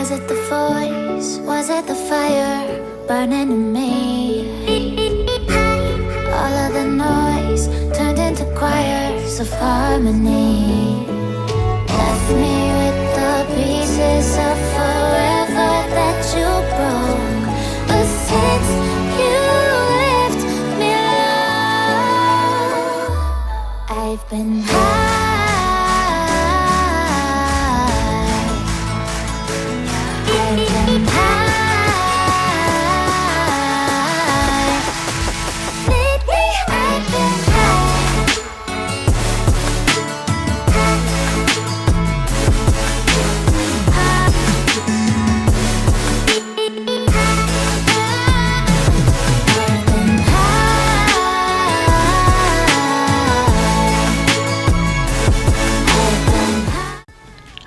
Was it the voice? Was it the fire burning in me? All of the noise turned into choirs of harmony. Left me with the pieces of forever that you broke. But since you left me alone, I've been high.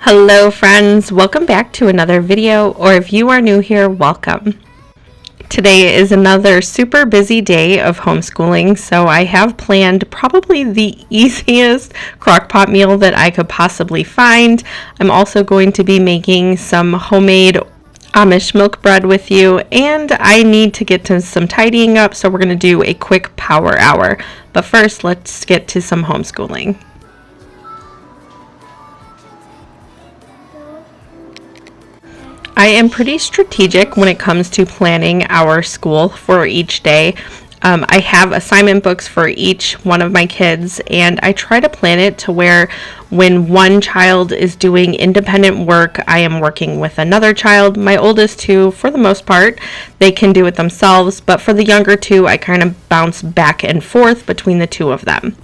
Hello friends, welcome back to another video, or if you are new here, welcome. Today is another super busy day of homeschooling, so I have planned probably the easiest crockpot meal that I could possibly find. I'm also going to be making some homemade Amish milk bread with you, and I need to get to some tidying up, so we're going to do a quick power hour. But first, let's get to some homeschooling. I am pretty strategic when it comes to planning our school for each day. I have assignment books for each one of my kids, and I try to plan it to where when one child is doing independent work, I am working with another child. My oldest two, for the most part, they can do it themselves, but for the younger two, I kind of bounce back and forth between the two of them.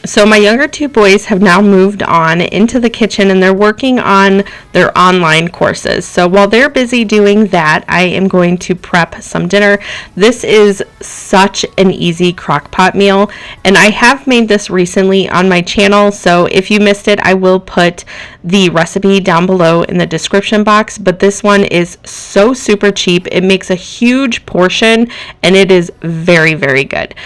So my younger two boys have now moved on into the kitchen and they're working on their online courses. So while they're busy doing that, I am going to prep some dinner. This is such an easy crockpot meal, and I have made this recently on my channel. So if you missed it, I will put the recipe down below in the description box. But this one is so super cheap. It makes a huge portion and it is very, very good.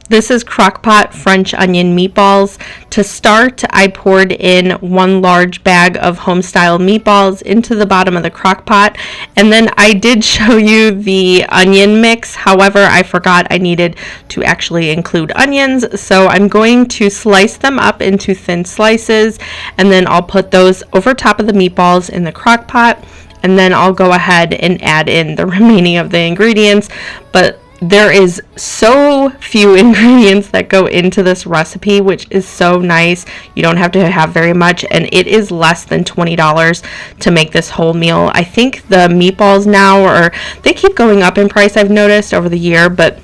This is Crockpot French onion meatballs. To start, I poured in 1 large bag of home-style meatballs into the bottom of the crockpot, and then I did show you the onion mix. However, I forgot I needed to actually include onions, so I'm going to slice them up into thin slices, and then I'll put those over top of the meatballs in the crockpot, and then I'll go ahead and add in the remaining of the ingredients. But there is so few ingredients that go into this recipe, which is so nice. You don't have to have very much, and it is less than $20 to make this whole meal. I think the meatballs now, they keep going up in price, I've noticed over the year, but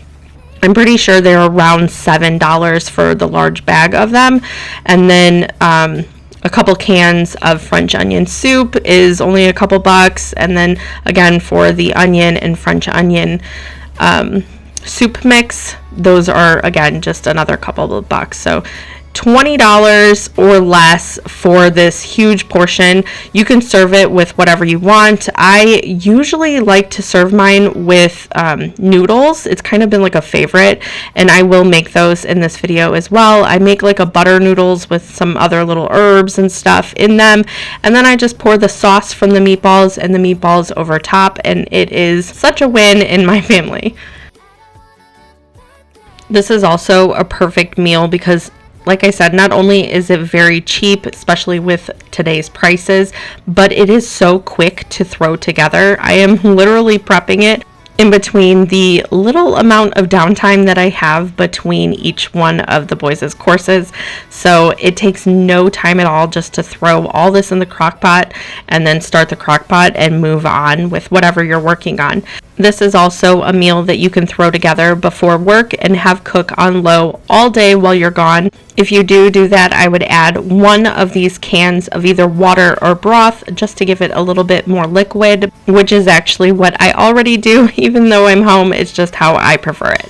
I'm pretty sure they're around $7 for the large bag of them. And then a couple cans of French onion soup is only a couple bucks. And then again, for the onion and French onion soup mix, those are again just another couple of bucks. So $20 or less for this huge portion. You can serve it with whatever you want. I usually like to serve mine with noodles. It's kind of been like a favorite, and I will make those in this video as well. I make like a butter noodles with some other little herbs and stuff in them, and then I just pour the sauce from the meatballs and the meatballs over top, and it is such a win in my family. This is also a perfect meal because, like I said, not only is it very cheap, especially with today's prices, but it is so quick to throw together. I am literally prepping it in between the little amount of downtime that I have between each one of the boys' courses. So it takes no time at all just to throw all this in the crock pot and then start the crock pot and move on with whatever you're working on. This is also a meal that you can throw together before work and have cook on low all day while you're gone. If you do that, I would add 1 of these cans of either water or broth just to give it a little bit more liquid, which is actually what I already do. Even though I'm home, it's just how I prefer it.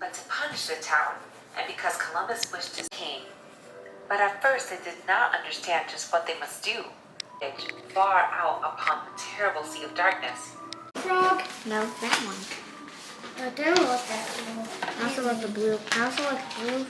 But to punish the town, and because Columbus wished to king. But at first they did not understand just what they must do. far out upon the terrible sea of darkness. Frog. No, that one. I do want that one. I also like the blue. I also like the blue one.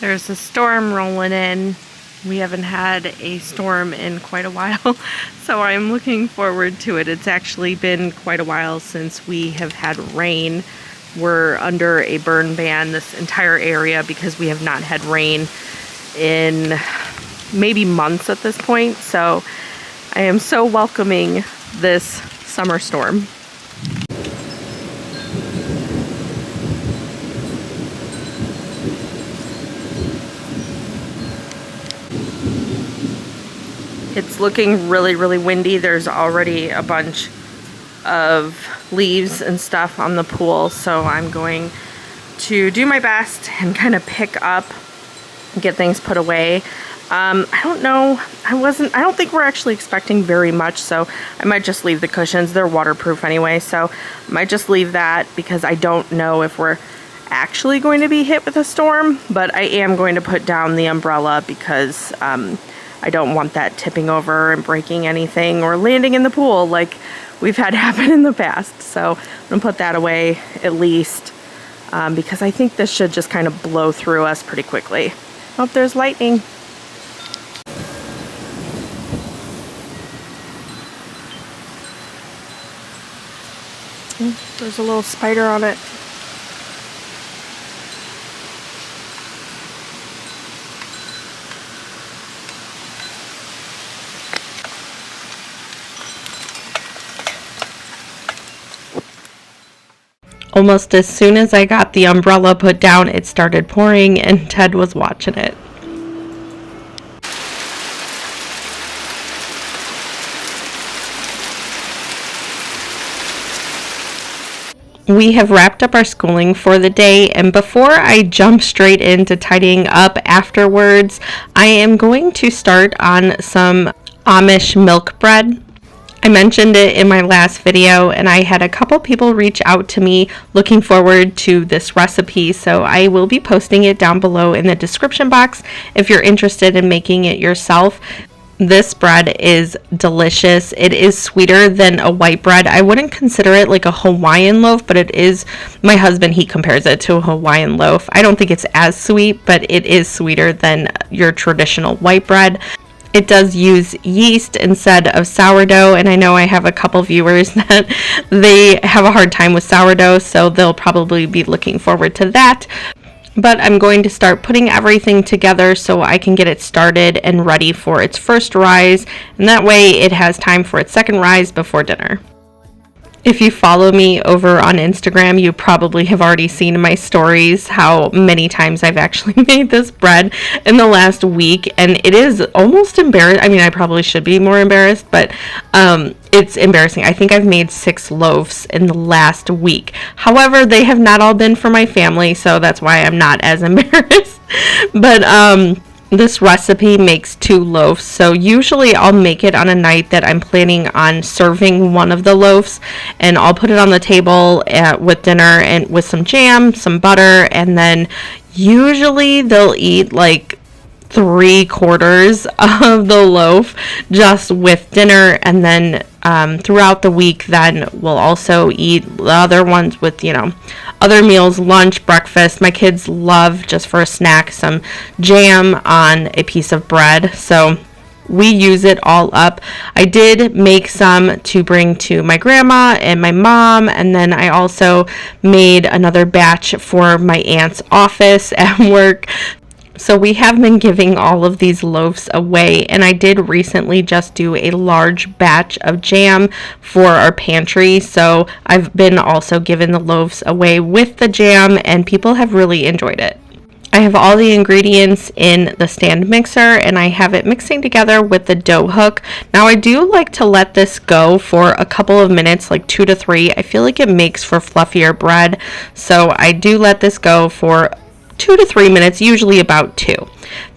There's a storm rolling in. We haven't had a storm in quite a while, so I'm looking forward to it. It's actually been quite a while since we have had rain. We're under a burn ban, this entire area, because we have not had rain in maybe months at this point. So I am so welcoming this summer storm. It's looking really, really windy. There's already a bunch of leaves and stuff on the pool, so I'm going to do my best and kind of pick up, get things put away. I don't know. I don't think we're actually expecting very much, so I might just leave the cushions. They're waterproof anyway, so I might just leave that because I don't know if we're actually going to be hit with a storm, but I am going to put down the umbrella because I don't want that tipping over and breaking anything or landing in the pool like we've had happen in the past. So I'm gonna put that away at least because I think this should just kind of blow through us pretty quickly. Oh, there's lightning. There's a little spider on it. Almost as soon as I got the umbrella put down, it started pouring and Ted was watching it. We have wrapped up our schooling for the day, and before I jump straight into tidying up afterwards, I am going to start on some Amish milk bread. I mentioned it in my last video, and I had a couple people reach out to me looking forward to this recipe, so I will be posting it down below in the description box if you're interested in making it yourself. This bread is delicious. It is sweeter than a white bread. I wouldn't consider it like a Hawaiian loaf, but it is. My husband, he compares it to a Hawaiian loaf. I don't think it's as sweet, but it is sweeter than your traditional white bread. It does use yeast instead of sourdough, and I know I have a couple viewers that they have a hard time with sourdough, so they'll probably be looking forward to that. But I'm going to start putting everything together so I can get it started and ready for its first rise, and that way it has time for its second rise before dinner. If you follow me over on Instagram, you probably have already seen in my stories how many times I've actually made this bread in the last week, and it is almost embarrassing. I mean, I probably should be more embarrassed, but it's embarrassing. I think I've made 6 loaves in the last week. However, they have not all been for my family, so that's why I'm not as embarrassed. But this recipe makes 2 loaves, so usually I'll make it on a night that I'm planning on serving one of the loaves, and I'll put it on the table with dinner and with some jam, some butter, and then usually they'll eat like 3/4 of the loaf just with dinner, and then throughout the week then we'll also eat the other ones with, you know, other meals, lunch, breakfast. My kids love, just for a snack, some jam on a piece of bread, so we use it all up. I did make some to bring to my grandma and my mom, and then I also made another batch for my aunt's office at work. So we have been giving all of these loaves away, and I did recently just do a large batch of jam for our pantry, so I've been also giving the loaves away with the jam, and people have really enjoyed it. I have all the ingredients in the stand mixer and I have it mixing together with the dough hook. Now I do like to let this go for a couple of minutes, like 2 to 3. I feel like it makes for fluffier bread. So I do let this go for 2 to 3 minutes, usually about 2.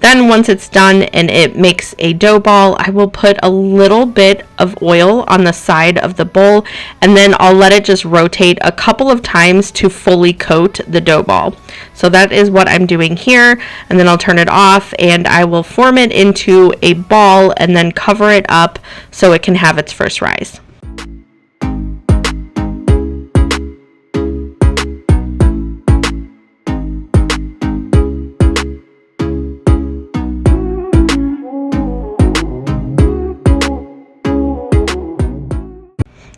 Then once it's done and it makes a dough ball, I will put a little bit of oil on the side of the bowl and then I'll let it just rotate a couple of times to fully coat the dough ball. So that is what I'm doing here, and then I'll turn it off and I will form it into a ball and then cover it up so it can have its first rise.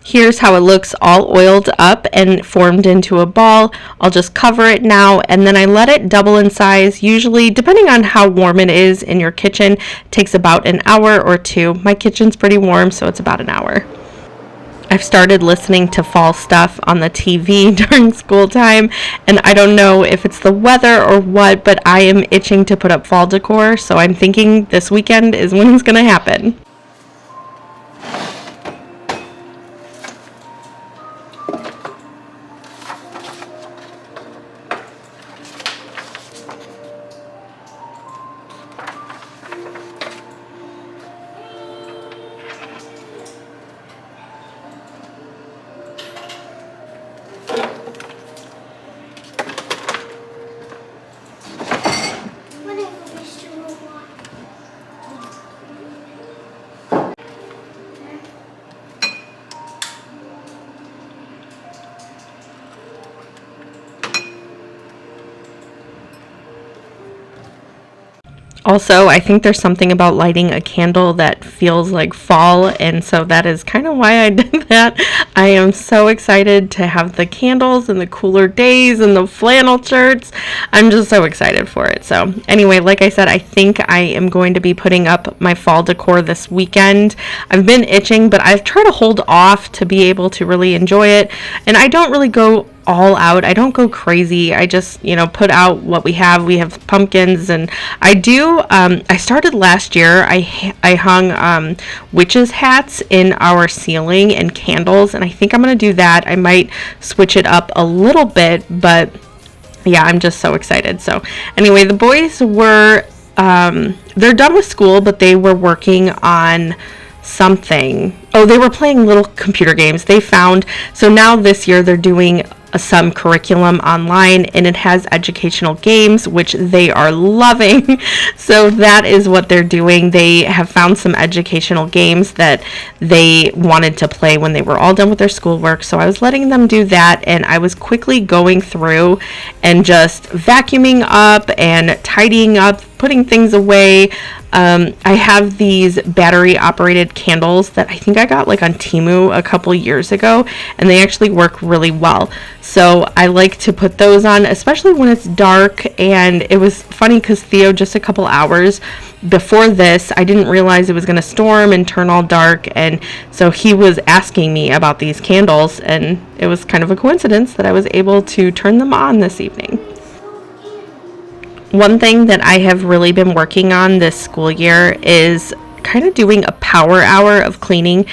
Here's how it looks all oiled up and formed into a ball. I'll just cover it now and then I let it double in size. Usually, depending on how warm it is in your kitchen, it takes about an hour or 2. My kitchen's pretty warm, so it's about an hour. I've started listening to fall stuff on the TV during school time, and I don't know if it's the weather or what, but I am itching to put up fall decor, so I'm thinking this weekend is when it's going to happen. Whatever, Mr. Robot. Also, I think there's something about lighting a candle that feels like fall, and so that is kind of why I did that. I am so excited to have the candles and the cooler days and the flannel shirts. I'm just so excited for it. So anyway, like I said, I think I am going to be putting up my fall decor this weekend. I've been itching, but I've tried to hold off to be able to really enjoy it, and I don't really go all out. I don't go crazy. I just, put out what we have. We have pumpkins, and I started last year. I hung witches hats in our ceiling and candles, and I think I'm going to do that. I might switch it up a little bit, but yeah, I'm just so excited. So anyway, the boys were, they're done with school, but they were working on something. Oh, they were playing little computer games they found. So now this year they're doing some curriculum online, and it has educational games, which they are loving. So that is what they're doing. They have found some educational games that they wanted to play when they were all done with their schoolwork. So I was letting them do that, and I was quickly going through and just vacuuming up and tidying up, putting things away. I have these battery operated candles that I think I got like on Temu a couple years ago, and they actually work really well. So I like to put those on, especially when it's dark. And it was funny because Theo, just a couple hours before this, I didn't realize it was going to storm and turn all dark, and so he was asking me about these candles, and it was kind of a coincidence that I was able to turn them on this evening. One thing that I have really been working on this school year is kind of doing a power hour of cleaning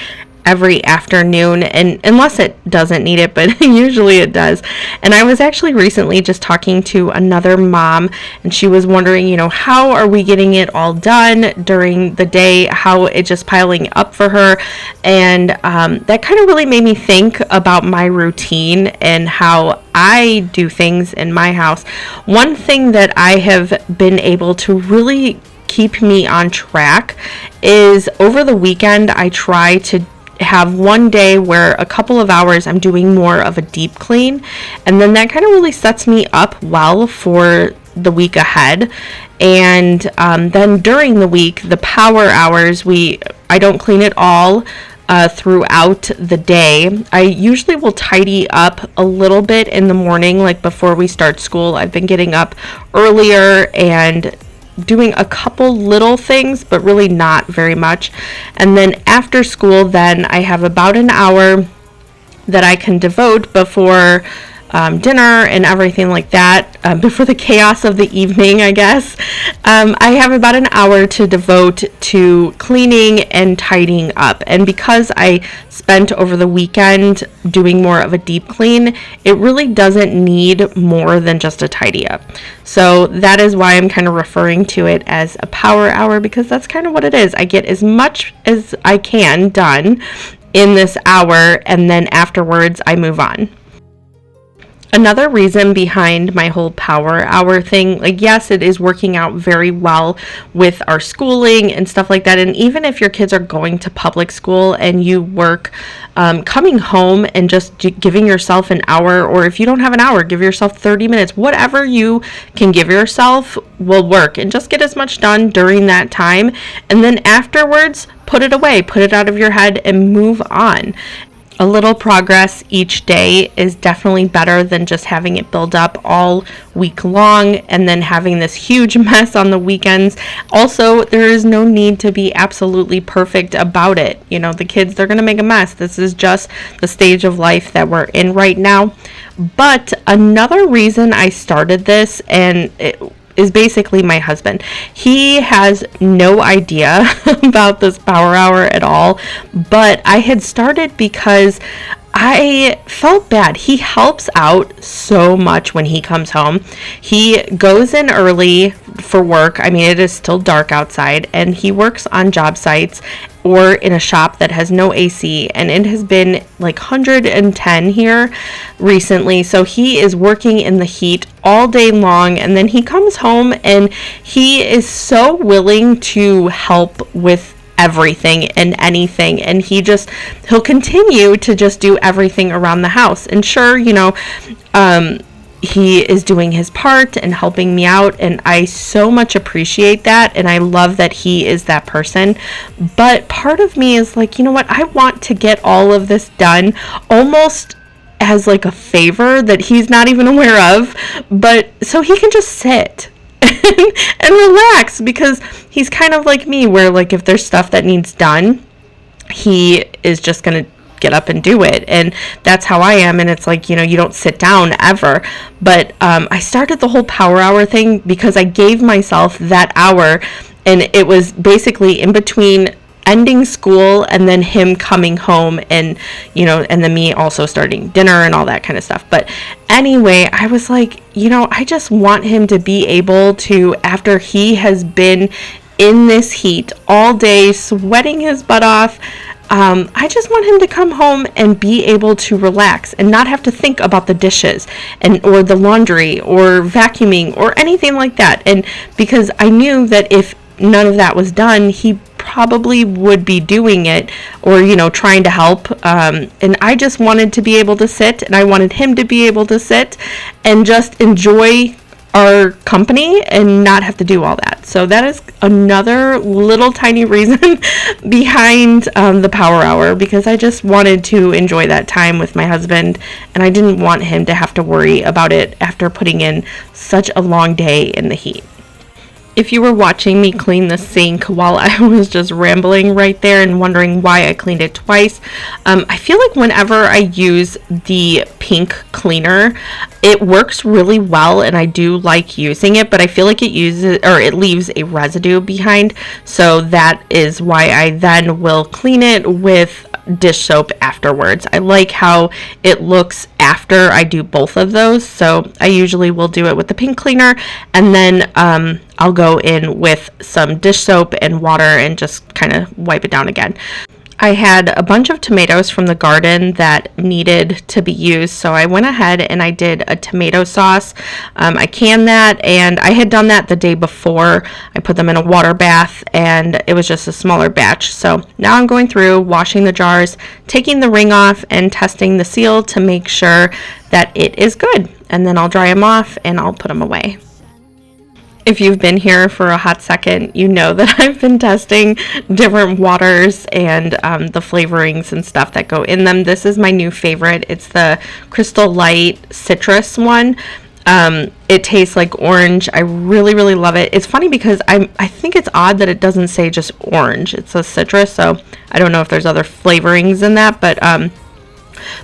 every afternoon, and unless it doesn't need it, but usually it does. And I was actually recently just talking to another mom, and she was wondering, how are we getting it all done during the day, how it's just piling up for her. And that kind of really made me think about my routine and how I do things in my house. One thing that I have been able to really keep me on track is over the weekend, I try to have one day where a couple of hours I'm doing more of a deep clean, and then that kind of really sets me up well for the week ahead. And then during the week, the power hours, I don't clean it all throughout the day. I usually will tidy up a little bit in the morning, like before we start school. I've been getting up earlier and doing a couple little things, but really not very much. And then after school, then I have about an hour that I can devote before dinner and everything like that, before the chaos of the evening, I guess, I have about an hour to devote to cleaning and tidying up. And because I spent over the weekend doing more of a deep clean, it really doesn't need more than just a tidy up. So that is why I'm kind of referring to it as a power hour, because that's kind of what it is. I get as much as I can done in this hour, and then afterwards I move on. Another reason behind my whole power hour thing, like, yes, it is working out very well with our schooling and stuff like that. And even if your kids are going to public school and you work, coming home and just giving yourself an hour, or if you don't have an hour, give yourself 30 minutes, whatever you can give yourself will work, and just get as much done during that time. And then afterwards, put it away, put it out of your head and move on. A little progress each day is definitely better than just having it build up all week long and then having this huge mess on the weekends. Also, there is no need to be absolutely perfect about it. You know, the kids, they're going to make a mess. This is just the stage of life that we're in right now. But another reason I started this, and it is basically my husband. He has no idea about this power hour at all, but I had started because I felt bad. He helps out so much when he comes home. He goes in early for work. I mean, it is still dark outside, and he works on job sites or in a shop that has no AC, and it has been like 110 here recently. So he is working in the heat all day long, and then he comes home and he is so willing to help with everything and anything, and he'll continue to just do everything around the house. And sure, you know, he is doing his part and helping me out, and I so much appreciate that, and I love that he is that person. But part of me is like, you know what, I want to get all of this done almost as like a favor that he's not even aware of, but so he can just sit and relax, because he's kind of like me, where like if there's stuff that needs done, he is just gonna get up and do it. And that's how I am. And it's like, you know, you don't sit down ever. But I started the whole power hour thing because I gave myself that hour, and it was basically in between ending school and then him coming home, and you know, and then me also starting dinner and all that kind of stuff. But anyway, I was like, you know, I just want him to be able to, after he has been in this heat all day sweating his butt off, I just want him to come home and be able to relax and not have to think about the dishes or the laundry or vacuuming or anything like that. And because I knew that if none of that was done, he probably would be doing it, or, you know, trying to help. And I just wanted to be able to sit, and I wanted him to be able to sit and just enjoy our company and not have to do all that. So that is another little tiny reason behind the power hour, because I just wanted to enjoy that time with my husband, and I didn't want him to have to worry about it after putting in such a long day in the heat. If you were watching me clean the sink while I was just rambling right there and wondering why I cleaned it twice, I feel like whenever I use the pink cleaner, it works really well, and I do like using it, but I feel like it leaves a residue behind. So that is why I then will clean it with dish soap afterwards. I like how it looks after I do both of those, so I usually will do it with the pink cleaner, and then I'll go in with some dish soap and water and just kind of wipe it down again. I had a bunch of tomatoes from the garden that needed to be used, so I went ahead and I did a tomato sauce. I canned that, and I had done that the day before. I put them in a water bath, and it was just a smaller batch. So now I'm going through, washing the jars, taking the ring off, and testing the seal to make sure that it is good. And then I'll dry them off, and I'll put them away. If you've been here for a hot second, you know that I've been testing different waters and the flavorings and stuff that go in them. This is my new favorite. It's the Crystal Light Citrus one. It tastes like orange. I really, really love it. It's funny because I think it's odd that it doesn't say just orange. It says citrus, so I don't know if there's other flavorings in that, but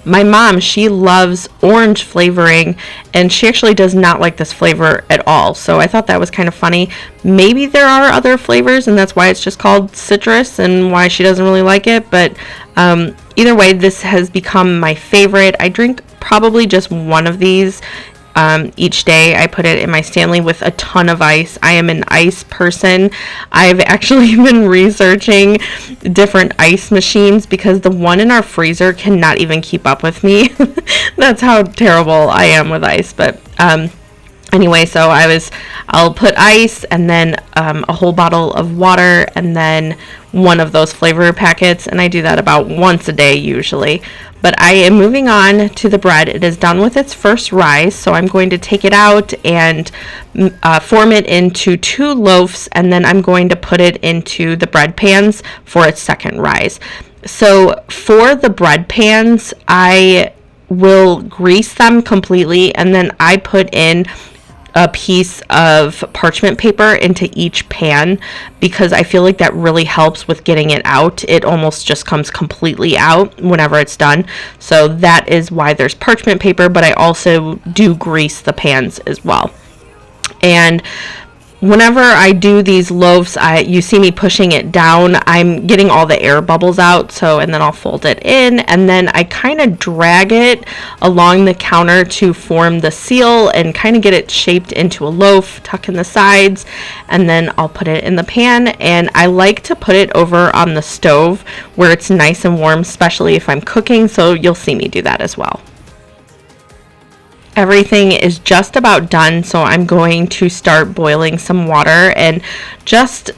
My mom, she loves orange flavoring, and she actually does not like this flavor at all. So I thought that was kind of funny. Maybe there are other flavors, and that's why it's just called citrus and why she doesn't really like it. But either way, this has become my favorite. I drink probably just one of these each day. I put it in my Stanley with a ton of ice. I am an ice person. I've actually been researching different ice machines because the one in our freezer cannot even keep up with me. That's how terrible I am with ice. But anyway, so I'll put ice and then a whole bottle of water and then one of those flavor packets, and I do that about once a day usually. But I am moving on to the bread. It is done with its first rise, so I'm going to take it out and form it into 2 loaves, and then I'm going to put it into the bread pans for its second rise. So for the bread pans, I will grease them completely, and then I put in a piece of parchment paper into each pan because I feel like that really helps with getting it out. It almost just comes completely out whenever it's done. So that is why there's parchment paper, but I also do grease the pans as well. And whenever I do these loaves, you see me pushing it down, I'm getting all the air bubbles out, and then I'll fold it in, and then I kind of drag it along the counter to form the seal and kind of get it shaped into a loaf, tuck in the sides, and then I'll put it in the pan. And I like to put it over on the stove where it's nice and warm, especially if I'm cooking, so you'll see me do that as well. Everything is just about done, so I'm going to start boiling some water. And just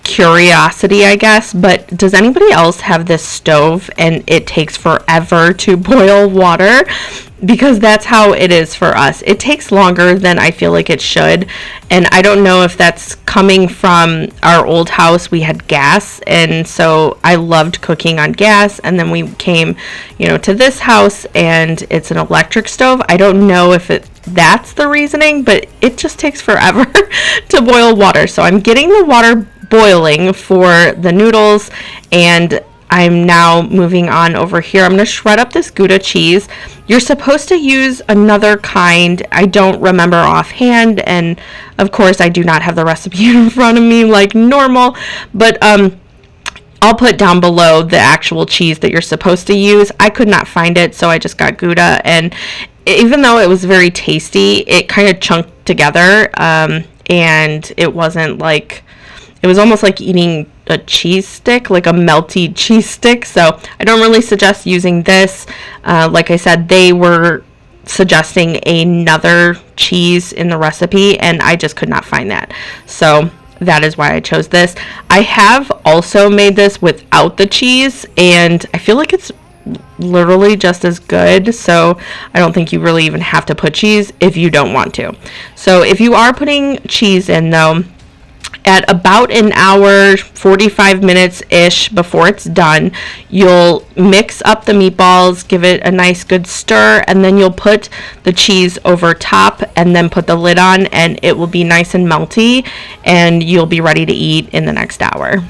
curiosity, I guess, but does anybody else have this stove and it takes forever to boil water? Because that's how it is for us. It takes longer than I feel like it should, and I don't know if that's coming from our old house. We had gas, and so I loved cooking on gas, and then we came, to this house and it's an electric stove. I don't know if that's the reasoning, but it just takes forever to boil water. So I'm getting the water boiling for the noodles, and I'm now moving on over here. I'm going to shred up this Gouda cheese. You're supposed to use another kind. I don't remember offhand, and of course I do not have the recipe in front of me like normal, but I'll put down below the actual cheese that you're supposed to use. I could not find it, so I just got Gouda, and even though it was very tasty, it kind of chunked together, and it wasn't like, it was almost like eating a cheese stick, like a melty cheese stick. So I don't really suggest using this. Like I said, they were suggesting another cheese in the recipe, and I just could not find that. So that is why I chose this. I have also made this without the cheese, and I feel like it's literally just as good. So I don't think you really even have to put cheese if you don't want to. So if you are putting cheese in though, at about an hour, 45 minutes ish before it's done, you'll mix up the meatballs, give it a nice good stir, and then you'll put the cheese over top and then put the lid on, and it will be nice and melty, and you'll be ready to eat in the next hour.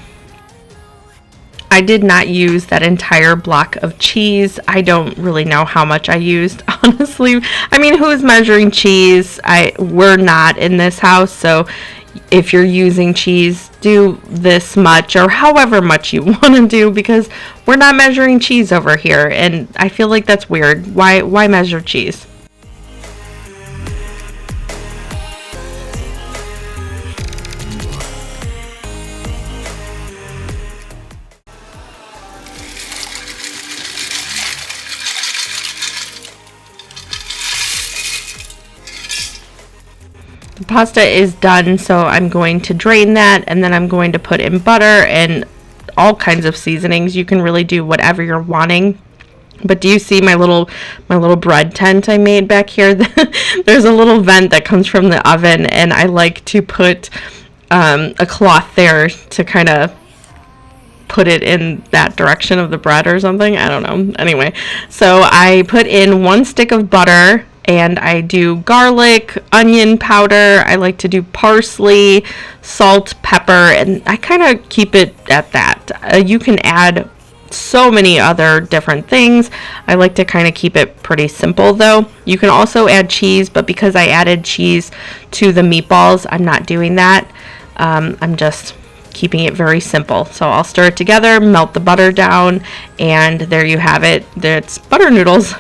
I did not use that entire block of cheese. I don't really know how much I used, honestly. I mean, who's measuring cheese? We're not in this house, so if you're using cheese, do this much or however much you want to do, because we're not measuring cheese over here, and I feel like that's weird. Why measure cheese? The pasta is done, so I'm going to drain that, and then I'm going to put in butter and all kinds of seasonings. You can really do whatever you're wanting. But do you see my little bread tent I made back here? There's a little vent that comes from the oven, and I like to put a cloth there to kind of put it in that direction of the bread or something. I don't know. Anyway, so I put in 1 stick of butter, and I do garlic, onion powder. I like to do parsley, salt, pepper, and I kind of keep it at that. You can add so many other different things. I like to kind of keep it pretty simple though. You can also add cheese, but because I added cheese to the meatballs, I'm not doing that. I'm just keeping it very simple. So I'll stir it together, melt the butter down, and there you have it. It's butter noodles.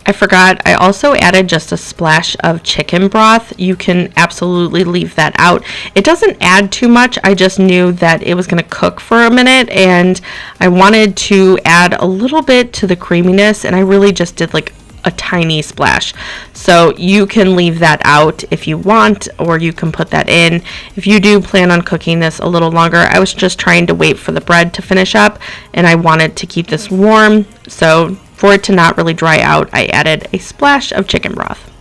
I forgot, I also added just a splash of chicken broth. You can absolutely leave that out. It doesn't add too much. I just knew that it was going to cook for a minute, and I wanted to add a little bit to the creaminess, and I really just did like a tiny splash. So you can leave that out if you want, or you can put that in. If you do plan on cooking this a little longer, I was just trying to wait for the bread to finish up, and I wanted to keep this warm. So for it to not really dry out, I added a splash of chicken broth.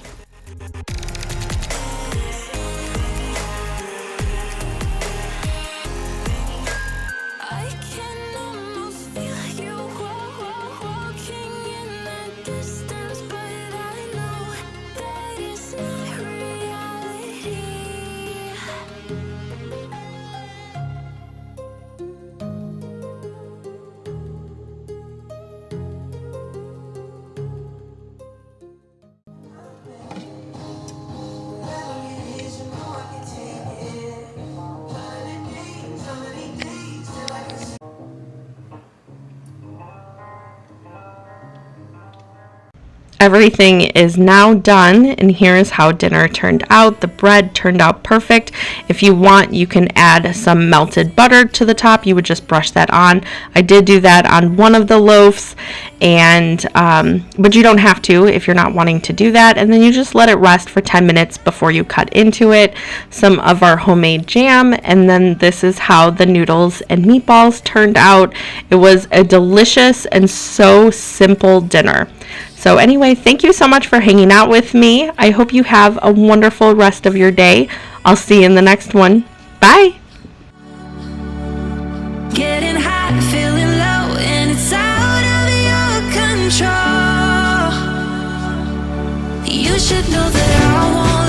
Everything is now done, and here is how dinner turned out. The bread turned out perfect. If you want, you can add some melted butter to the top. You would just brush that on. I did do that on one of the loaves, and but you don't have to if you're not wanting to do that. And then you just let it rest for 10 minutes before you cut into it. Some of our homemade jam, and then this is how the noodles and meatballs turned out. It was a delicious and so simple dinner. So anyway, thank you so much for hanging out with me. I hope you have a wonderful rest of your day. I'll see you in the next one. Bye. Getting high, feeling low, and it's out of your control. You should know that I want